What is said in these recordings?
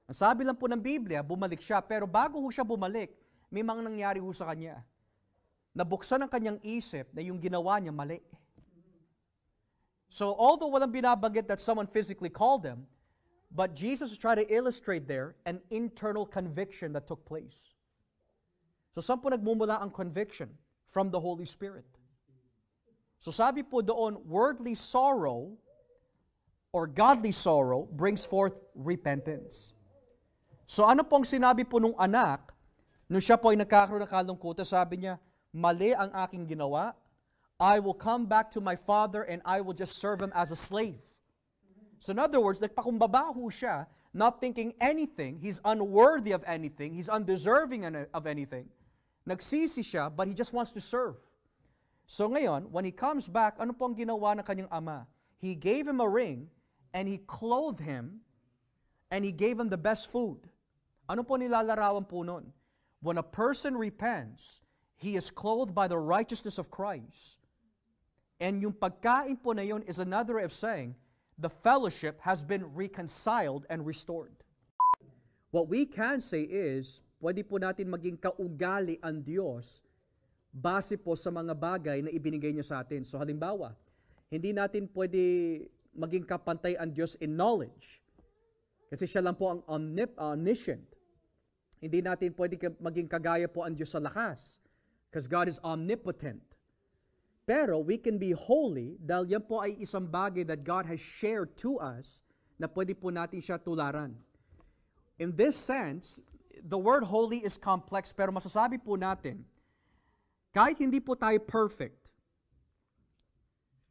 Ang sabi lang po ng Biblia, bumalik siya, pero bago ho siya bumalik, may mga nangyari ho sa kanya. Nabuksan ang kanyang isip na yung ginawa niya mali. So although walang binabanggit that someone physically called him, but Jesus is trying to illustrate there an internal conviction that took place. So saan po nagmumula ang conviction? From the Holy Spirit. So sabi po doon, worldly sorrow or godly sorrow brings forth repentance. So ano pong sinabi po nung anak, nung siya po ay nagkakaroon ng kalungkutan, sabi niya, mali ang aking ginawa, I will come back to my father and I will just serve him as a slave. So in other words, nagpakumbaba ho siya, not thinking anything, he's unworthy of anything, he's undeserving of anything. Nagsisi siya, but he just wants to serve. So ngayon, when he comes back, ano pong ginawa ng kanyang ama? He gave him a ring, and he clothed him, and he gave him the best food. Ano po nilalarawan po nun? When a person repents, he is clothed by the righteousness of Christ. And yung pagkain po na yun is another way of saying, the fellowship has been reconciled and restored. What we can say is, pwede po natin maging kaugali ang Diyos base po sa mga bagay na ibinigay niya sa atin. So halimbawa, hindi natin pwede maging kapantay ang Diyos in knowledge. Kasi siya lang po ang omniscient. Hindi natin pwede maging kagaya po ang Diyos sa lakas. Because God is omnipotent. Pero we can be holy dahil yan po ay isang bagay that God has shared to us na pwede po natin siya tularan. In this sense, the word holy is complex, pero masasabi po natin, kahit hindi po tayo perfect,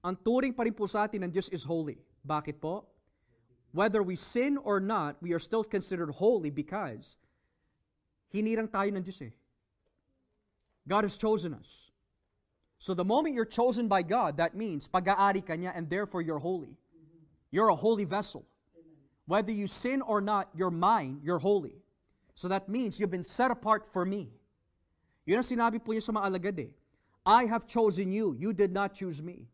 ang turing pa rin po sa atin ng Diyos is holy. Bakit po? Whether we sin or not, we are still considered holy because hinirang tayo ng Diyos eh. God has chosen us. So the moment you're chosen by God, that means pag-aari ka niya and therefore you're holy. You're a holy vessel. Whether you sin or not, you're mine, you're holy. So that means you've been set apart for me. Yun ang sinabi po niya sa mga alagad eh. I have chosen you. You did not choose me.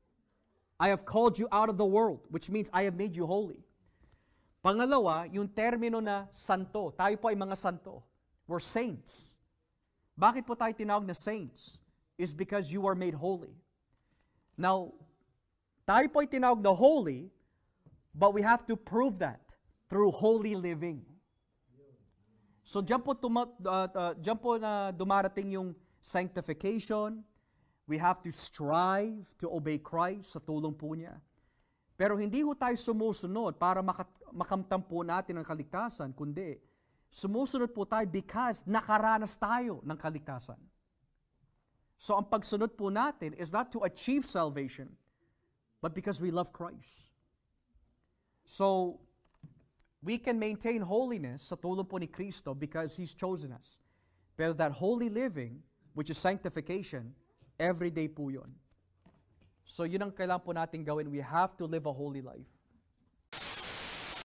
I have called you out of the world, which means I have made you holy. Pangalawa, yung termino na santo. Tayo po ay mga santo. We're saints. Bakit po tayo tinawag na saints? Is because you are made holy. Now, tayo po ay tinawag na holy, but we have to prove that through holy living. So diyan po na dumarating yung sanctification. We have to strive to obey Christ sa tulong po niya. Pero hindi ho tayo sumusunod para makamtan po natin ang kaligtasan, kundi sumusunod po tayo because nakaranas tayo ng kaligtasan. So ang pagsunod po natin is not to achieve salvation, but because we love Christ. So, we can maintain holiness sa tulong po ni Kristo because He's chosen us. Pero that holy living, which is sanctification, everyday po yun. So yun ang kailangan po natin gawin. We have to live a holy life.